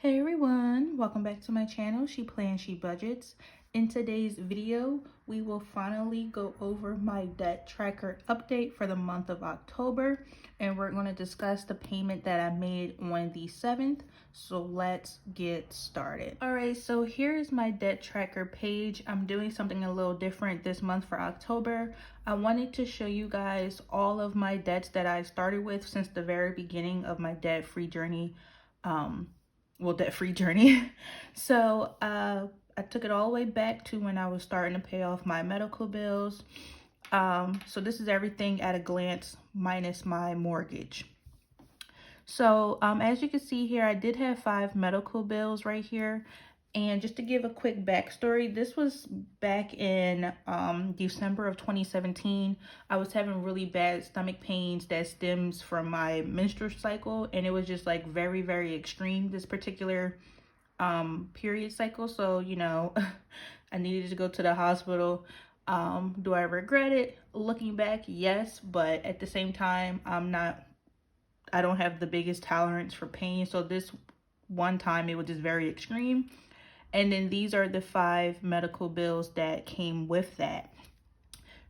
Hey everyone, welcome back to my channel, She Plans, She Budgets. In today's video, we will finally go over my debt tracker update for the month of October, and we're going to discuss the payment that I made on the 7th. So let's get started. All right, so here's my debt tracker page. I'm doing something a little different this month for October. I wanted to show you guys all of my debts that I started with since the very beginning of my debt-free journey. Debt-free journey. So I took it all the way back to when I was starting to pay off my medical bills. So this is everything at a glance minus my mortgage. So as you can see here, I did have 5 medical bills right here. And just to give a quick backstory, this was back in December of 2017. I was having really bad stomach pains that stems from my menstrual cycle, and it was just like very, very extreme, this particular period cycle. So, you know, I needed to go to the hospital. Do I regret it? Looking back, yes, but at the same time, I don't have the biggest tolerance for pain. So this one time it was just very extreme. And then these are the 5 medical bills that came with that.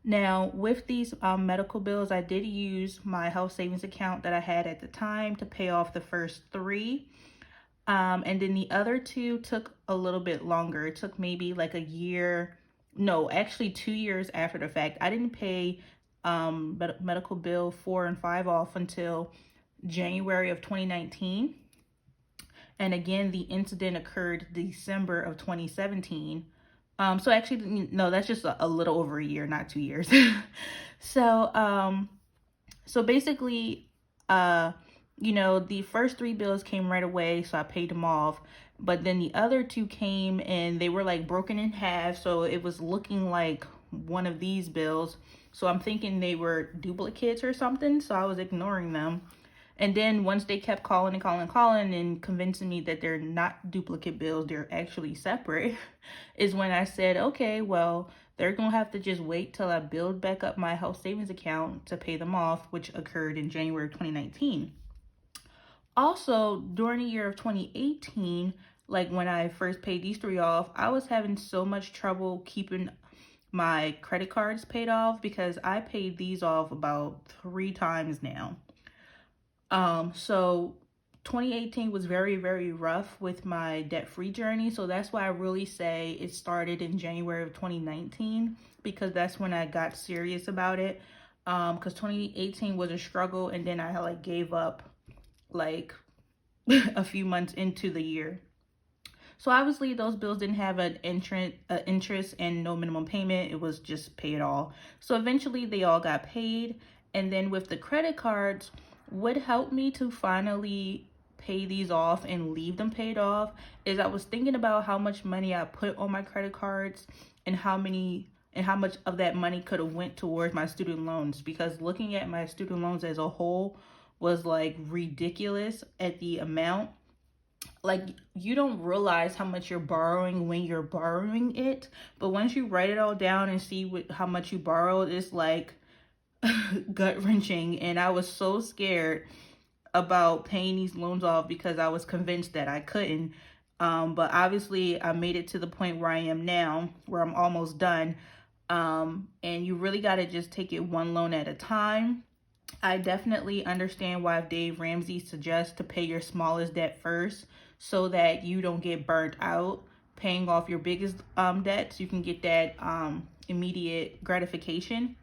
Now, with these medical bills, I did use my health savings account that I had at the time to pay off the first 3. And then the other 2 took a little bit longer. It took maybe like a year. No, actually 2 years after the fact. I didn't pay medical bill 4 and 5 off until January of 2019. And again, the incident occurred December of 2017. So actually, no, that's just a little over a year, not 2 years. So basically, you know, the first 3 bills came right away, so I paid them off. But then the other 2 came and they were like broken in half. So it was looking like one of these bills. So I'm thinking they were duplicates or something. So I was ignoring them. And then once they kept calling and convincing me that they're not duplicate bills, they're actually separate, is when I said, okay, well, they're going to have to just wait till I build back up my health savings account to pay them off, which occurred in January of 2019. Also, during the year of 2018, like when I first paid these 3 off, I was having so much trouble keeping my credit cards paid off because I paid these off about 3 times now. So 2018 was very, very rough with my debt-free journey. So that's why I really say it started in January of 2019, because that's when I got serious about it. Because 2018 was a struggle, and then I like gave up like a few months into the year. So obviously those bills didn't have an interest and no minimum payment. It was just pay it all. So eventually they all got paid. And then with the credit cards, what helped me to finally pay these off and leave them paid off is I was thinking about how much money I put on my credit cards and how much of that money could have went towards my student loans, because looking at my student loans as a whole was like ridiculous at the amount. Like, you don't realize how much you're borrowing when you're borrowing it, but once you write it all down and see how much you borrowed, it's like gut-wrenching. And I was so scared about paying these loans off because I was convinced that I couldn't. But obviously I made it to the point where I am now, where I'm almost done. And you really got to just take it one loan at a time. I definitely understand why Dave Ramsey suggests to pay your smallest debt first, so that you don't get burnt out paying off your biggest debts. You can get that immediate gratification.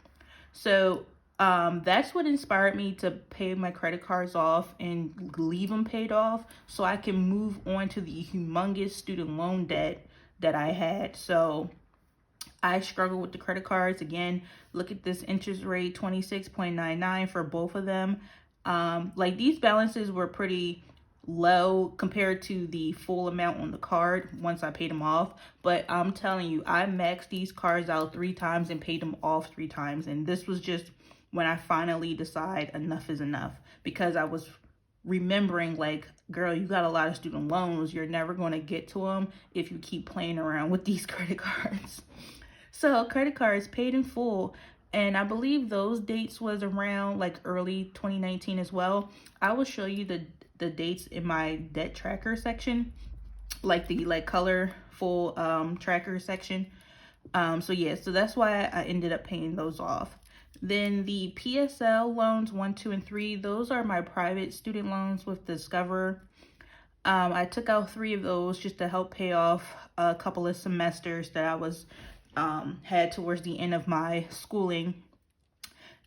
So that's what inspired me to pay my credit cards off and leave them paid off so I can move on to the humongous student loan debt that I had. So I struggle with the credit cards. Again, look at this interest rate, 26.99 for both of them. Like, these balances were pretty low compared to the full amount on the card once I paid them off. But I'm telling you, I maxed these cards out 3 times and paid them off 3 times. And this was just when I finally decide enough is enough, because I was remembering, like, girl, you got a lot of student loans. You're never going to get to them if you keep playing around with these credit cards. So credit cards paid in full, and I believe those dates was around like early 2019 as well. I will show you the the dates in my debt tracker section, like the colorful tracker section. So yeah, so that's why I ended up paying those off. Then the PSL loans 1, 2, and 3, those are my private student loans with Discover. I took out 3 of those just to help pay off a couple of semesters that I was had towards the end of my schooling.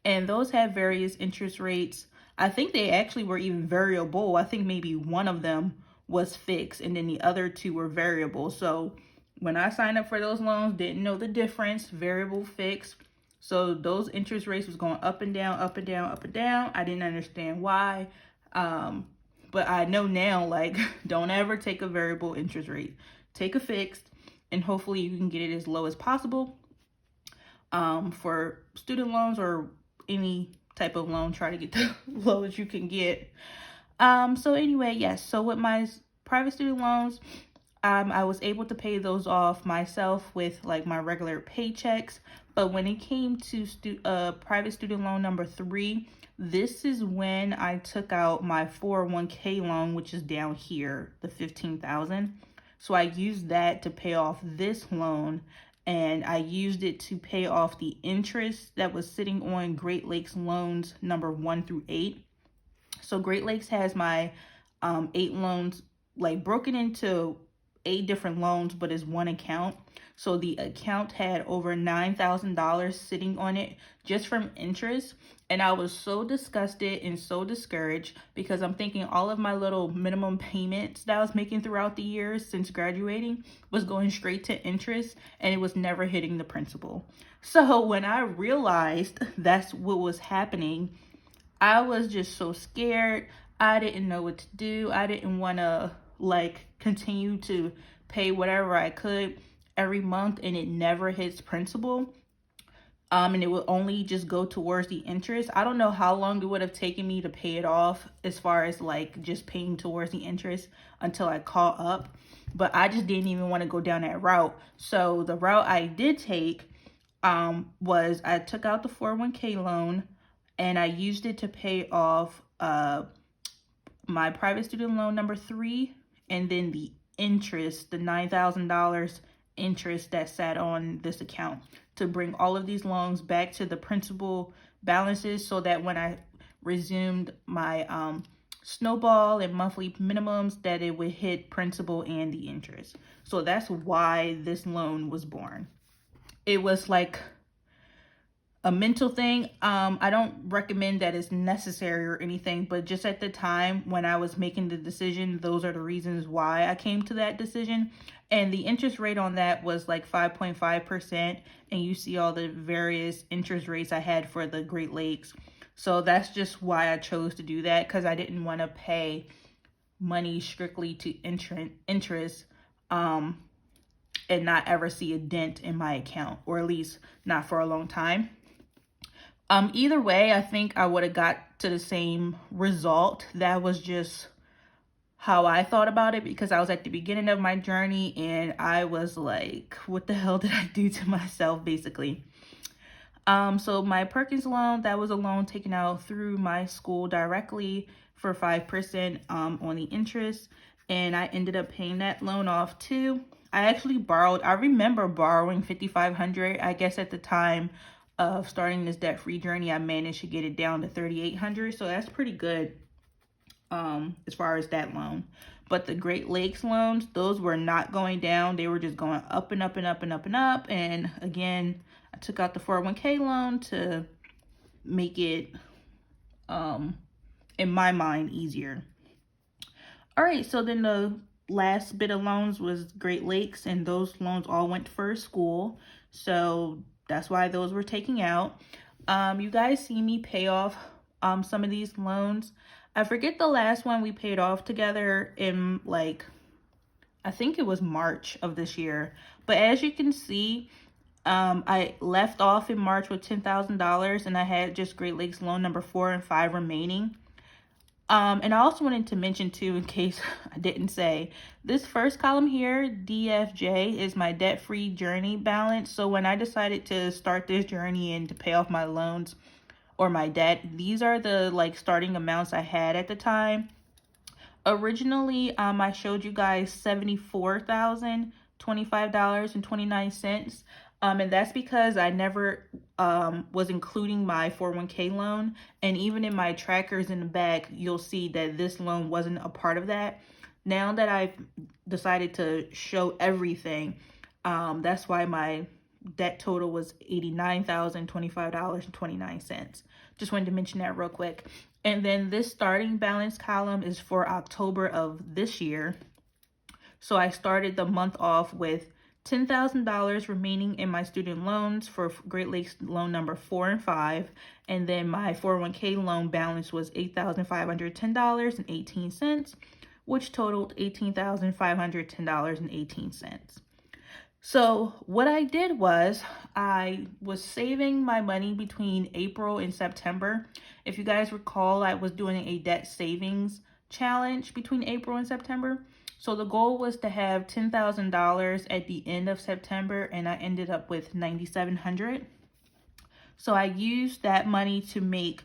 And those had various interest rates. I think they actually were even variable. I think maybe one of them was fixed and then the other 2 were variable. So when I signed up for those loans, didn't know the difference, variable, fixed. So those interest rates was going up and down, up and down, up and down. I didn't understand why. But I know now, like, don't ever take a variable interest rate. Take a fixed, and hopefully you can get it as low as possible. For student loans or any type of loan, try to get the lowest you can get. So anyway, yes. So with my private student loans, I was able to pay those off myself with like my regular paychecks. But when it came to private student loan number 3, this is when I took out my 401k loan, which is down here, the $15,000. So I used that to pay off this loan, and I used it to pay off the interest that was sitting on Great Lakes loans number 1 through 8. So Great Lakes has my 8 loans like broken into 8 different loans, but it's one account. So the account had over $9,000 sitting on it just from interest. And I was so disgusted and so discouraged because I'm thinking all of my little minimum payments that I was making throughout the years since graduating was going straight to interest, and it was never hitting the principal. So when I realized that's what was happening, I was just so scared. I didn't know what to do. I didn't want to like continue to pay whatever I could every month, and it never hits principal. And it would only just go towards the interest. I don't know how long it would have taken me to pay it off as far as like just paying towards the interest until I caught up. But I just didn't even want to go down that route. So the route I did take was I took out the 401k loan and I used it to pay off my private student loan number 3, and then the interest, the $9,000 interest that sat on this account, to bring all of these loans back to the principal balances so that when I resumed my snowball and monthly minimums, that it would hit principal and the interest. So that's why this loan was born. It was like a mental thing. I don't recommend that it's necessary or anything, but just at the time when I was making the decision, those are the reasons why I came to that decision. And the interest rate on that was like 5.5%. And you see all the various interest rates I had for the Great Lakes. So that's just why I chose to do that, because I didn't want to pay money strictly to interest and not ever see a dent in my account, or at least not for a long time. Either way, I think I would have got to the same result. That was just how I thought about it, because I was at the beginning of my journey and I was like, what the hell did I do to myself, basically? So my Perkins loan, that was a loan taken out through my school directly for 5% on the interest, and I ended up paying that loan off too. I actually borrowed, I remember borrowing $5,500. I guess at the time of starting this debt-free journey, I managed to get it down to $3,800. So that's pretty good as far as that loan. But the Great Lakes loans, those were not going down. They were just going up and up and up and up and up. And again, I took out the 401k loan to make it, in my mind, easier. All right, so then the last bit of loans was Great Lakes, and those loans all went for school. So that's why those were taken out. You guys see me pay off some of these loans. I forget the last one we paid off together in like, I think it was March of this year. But as you can see, I left off in March with $10,000, and I had just Great Lakes loan number 4 and 5 remaining. And I also wanted to mention too, in case I didn't say, this first column here, DFJ, is my debt-free journey balance. So when I decided to start this journey and to pay off my loans or my debt, these are the like starting amounts I had at the time. Originally, I showed you guys $74,025.29. And that's because I never was including my 401k loan. And even in my trackers in the back, you'll see that this loan wasn't a part of that. Now that I've decided to show everything, that's why my debt total was $89,025.29. Just wanted to mention that real quick. And then this starting balance column is for October of this year. So I started the month off with $10,000 remaining in my student loans for Great Lakes loan number 4 and 5. And then my 401k loan balance was $8,510.18, which totaled $18,510.18. So what I did was I was saving my money between April and September. If you guys recall, I was doing a debt savings challenge between April and September. So the goal was to have $10,000 at the end of September, and I ended up with $9,700. So I used that money to make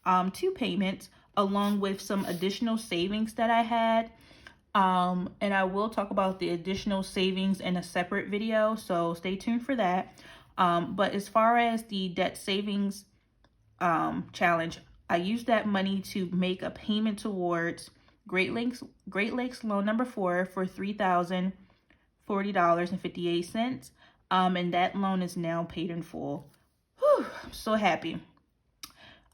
2 payments along with some additional savings that I had. And I will talk about the additional savings in a separate video, so stay tuned for that. But as far as the debt savings challenge, I used that money to make a payment towards Great Lakes loan number 4 for $3,040.58. And that loan is now paid in full. Whew, I'm so happy.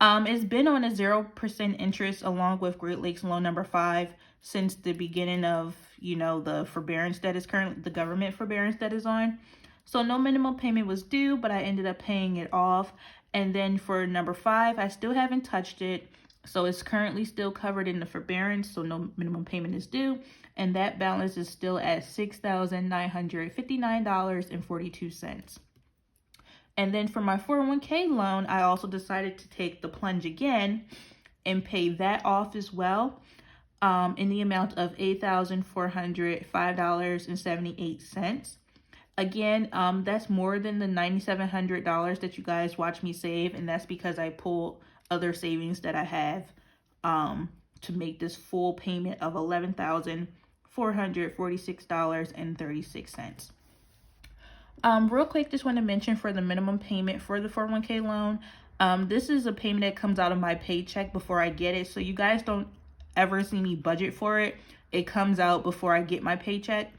It's been on a 0% interest along with Great Lakes loan number 5 since the beginning of, the forbearance that is currently, the government forbearance that is on. So no minimum payment was due, but I ended up paying it off. And then for number 5, I still haven't touched it. So it's currently still covered in the forbearance, so no minimum payment is due. And that balance is still at $6,959.42. And then for my 401k loan, I also decided to take the plunge again and pay that off as well, in the amount of $8,405.78. Again, that's more than the $9,700 that you guys watch me save, and that's because I pulled other savings that I have to make this full payment of $11,446.36. Real quick, just want to mention for the minimum payment for the 401k loan, this is a payment that comes out of my paycheck before I get it. So you guys don't ever see me budget for it. It comes out before I get my paycheck.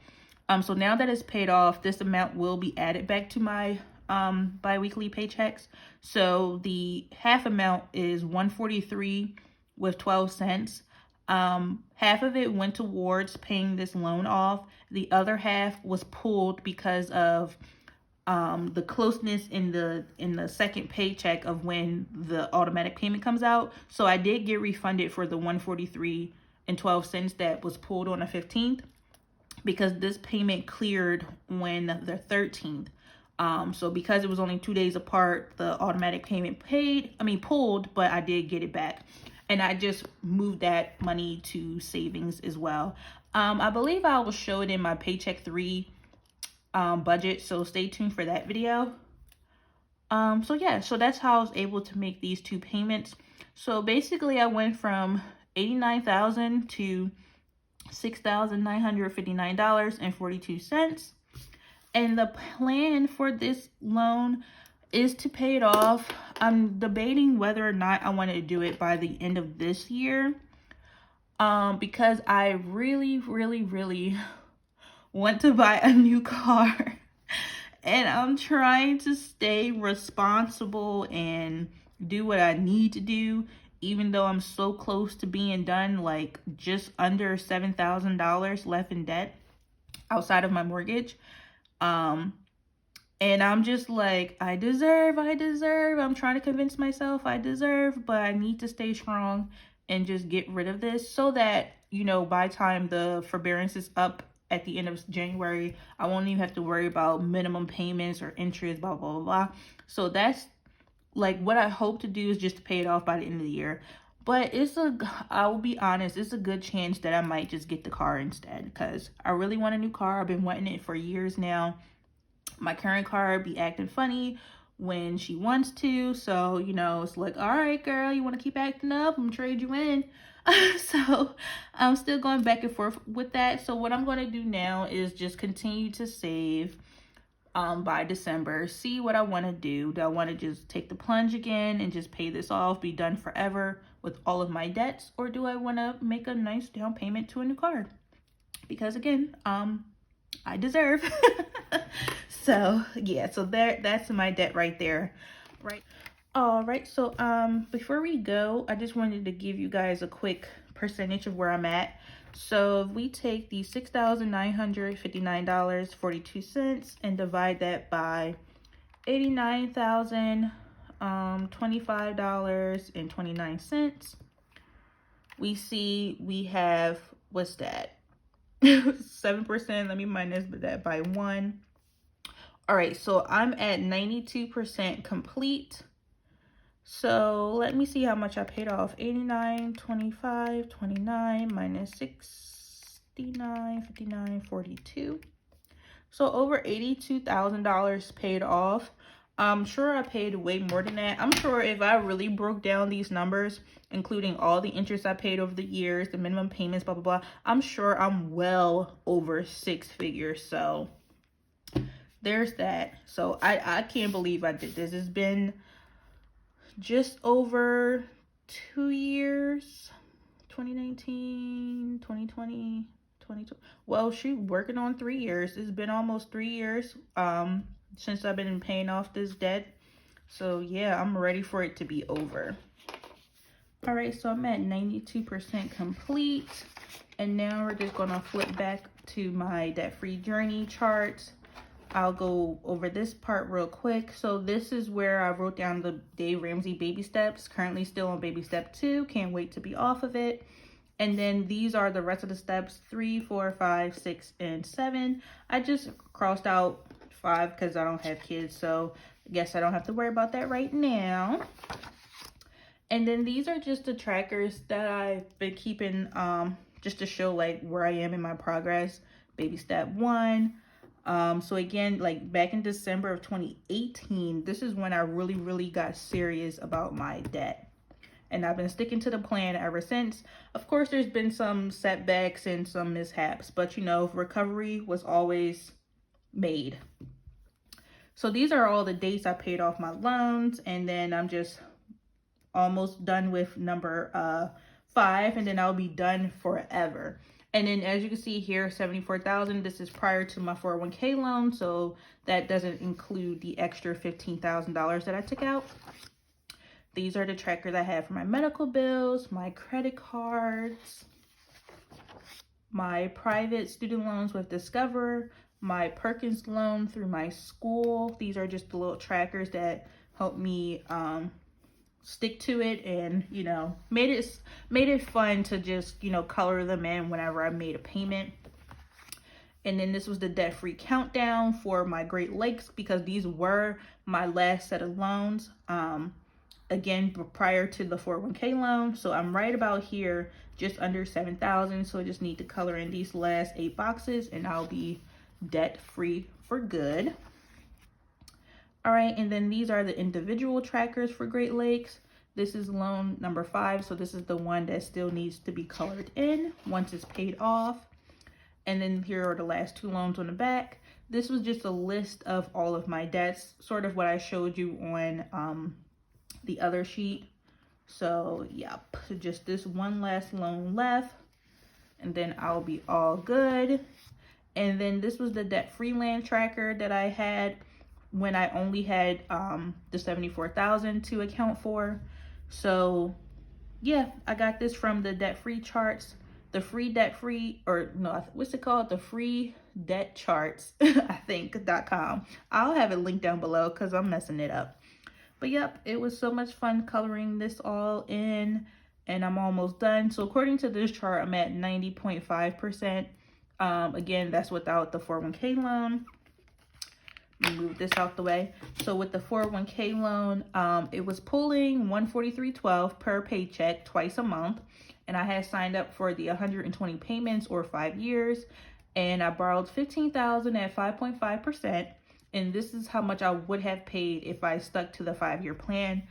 So now that it's paid off, this amount will be added back to my bi-weekly paychecks. So the half amount is $143 with 12 cents. Half of it went towards paying this loan off. The other half was pulled because of the closeness in the second paycheck of when the automatic payment comes out. So I did get refunded for the $143 and 12 cents that was pulled on the 15th, because this payment cleared when the 13th. So because it was only 2 days apart, the automatic payment pulled, but I did get it back. And I just moved that money to savings as well. I believe I will show it in my Paycheck 3 budget, so stay tuned for that video. So that's how I was able to make these 2 payments. So basically I went from $89,000 to $6,959.42. And the plan for this loan is to pay it off. I'm debating whether or not I want to do it by the end of this year, because I really, really, really want to buy a new car. And I'm trying to stay responsible and do what I need to do, even though I'm so close to being done, like just under $7,000 left in debt outside of my mortgage. And I'm just like, I deserve. I'm trying to convince myself I deserve, but I need to stay strong and just get rid of this so that, by the time the forbearance is up at the end of January, I won't even have to worry about minimum payments or interest, blah, blah, blah, blah. So that's like what I hope to do, is just to pay it off by the end of the year. But I will be honest, it's a good chance that I might just get the car instead, because I really want a new car. I've been wanting it for years now. My current car be acting funny when she wants to. So, it's like, all right, girl, you want to keep acting up? I'm gonna trade you in. So I'm still going back and forth with that. So what I'm going to do now is just continue to save by December, see what I want to do. Do I want to just take the plunge again and just pay this off, be done forever with all of my debts, or do I want to make a nice down payment to a new car? Because again, I deserve. So yeah, so that's my debt right there. Right. All right, so before we go, I just wanted to give you guys a quick percentage of where I'm at. So if we take the $6,959.42 and divide that by $89,025.29, we see we have, what's that? 7%. Let me minus that by 1. All right, so I'm at 92% complete. So let me see how much I paid off. 89, 25, 29 minus 69, 59, 42. So over $82,000 paid off. I'm sure I paid way more than that. I'm sure if I really broke down these numbers, including all the interest I paid over the years, the minimum payments, blah, blah, blah, I'm sure I'm well over 6 figures. So there's that. So I can't believe I did this. It's been just over 2 years, 2019, 2020, 2020. Well, shoot, working on 3 years. It's been almost 3 years since I've been paying off this debt. So yeah, I'm ready for it to be over. All right, so I'm at 92% complete. And now we're just gonna flip back to my debt-free journey chart. I'll go over this part real quick. So this is where I wrote down the Dave Ramsey baby steps. Currently still on baby step 2. Can't wait to be off of it. And then these are the rest of the steps, 3, 4, 5, 6, and 7. I just crossed out 5 because I don't have kids. So I guess I don't have to worry about that right now. And then these are just the trackers that I've been keeping just to show like where I am in my progress. Baby step 1. So again, like back in December of 2018, this is when I really got serious about my debt. And I've been sticking to the plan ever since. Of course, there's been some setbacks and some mishaps, but you know, recovery was always made. So these are all the dates I paid off my loans, and then I'm just almost done with number 5, and then I'll be done forever. And then as you can see here, 74,000, this is prior to my 401k loan. So that doesn't include the extra $15,000 that I took out. These are the trackers I have for my medical bills, my credit cards, my private student loans with Discover, my Perkins loan through my school. These are just the little trackers that help me stick to it, and you know, made it fun to just, you know, color them in whenever I made a payment. And then this was the debt-free countdown for my Great Lakes, because these were my last set of loans, again prior to the 401k loan. So I'm right about here, just under 7,000. So I just need to color in these last 8 boxes and I'll be debt-free for good. All right, and then these are the individual trackers for Great Lakes. This is loan number 5, so this is the one that still needs to be colored in once it's paid off. And then here are the last 2 loans on the back. This was just a list of all of my debts, sort of what I showed you on the other sheet. So yep, just this one last loan left, and then I'll be all good. And then this was the debt-free land tracker that I had when I only had the 74,000 to account for. So yeah, I got this from the debt-free charts, the free debt-free, or no, what's it called? The free debt charts, I think.com. I'll have it linked down below because I'm messing it up. But yep, it was so much fun coloring this all in, and I'm almost done. So according to this chart, I'm at 90.5%. Again, that's without the 401k loan. Let me move this out the way. So with the 401k loan, it was pulling $143.12 per paycheck twice a month. And I had signed up for the 120 payments or 5 years. And I borrowed $15,000 at 5.5%. And this is how much I would have paid if I stuck to the 5-year plan.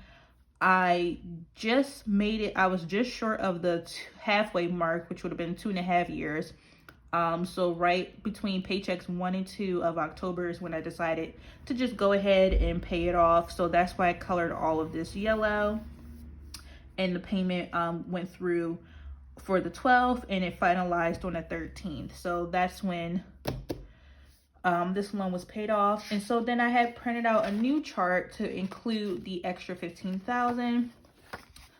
I just made it. I was just short of the halfway mark, which would have been 2.5 years. So right between paychecks 1 and 2 of October is when I decided to just go ahead and pay it off. So that's why I colored all of this yellow, and the payment went through for the 12th and it finalized on the 13th. So that's when this loan was paid off. And so then I had printed out a new chart to include the extra $15,000.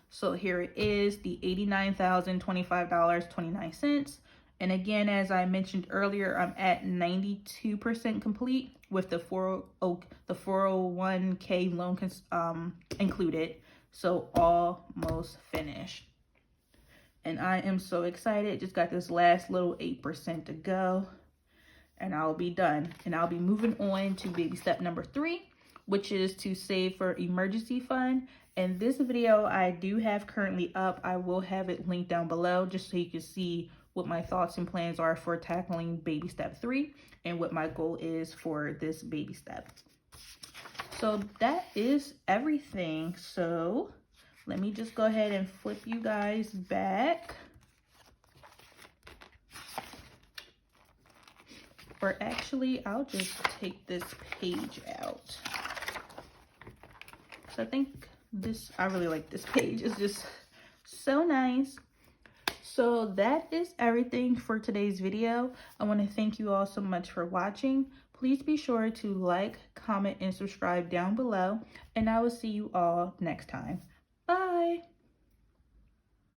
So here it is, the $89,025.29. And again, as I mentioned earlier, I'm at 92% complete with the 401k loan included. So almost finished. And I am so excited. Just got this last little 8% to go, and I'll be done. And I'll be moving on to baby step number 3, which is to save for emergency fund. And this video I do have currently up. I will have it linked down below just so you can see what my thoughts and plans are for tackling baby step 3 and what my goal is for this baby step. So that is everything. So let me just go ahead and flip you guys back. Or actually, I'll just take this page out. So I think I really like this page. It's just so nice. So that is everything for today's video. I want to thank you all so much for watching. Please be sure to like, comment, and subscribe down below. And I will see you all next time.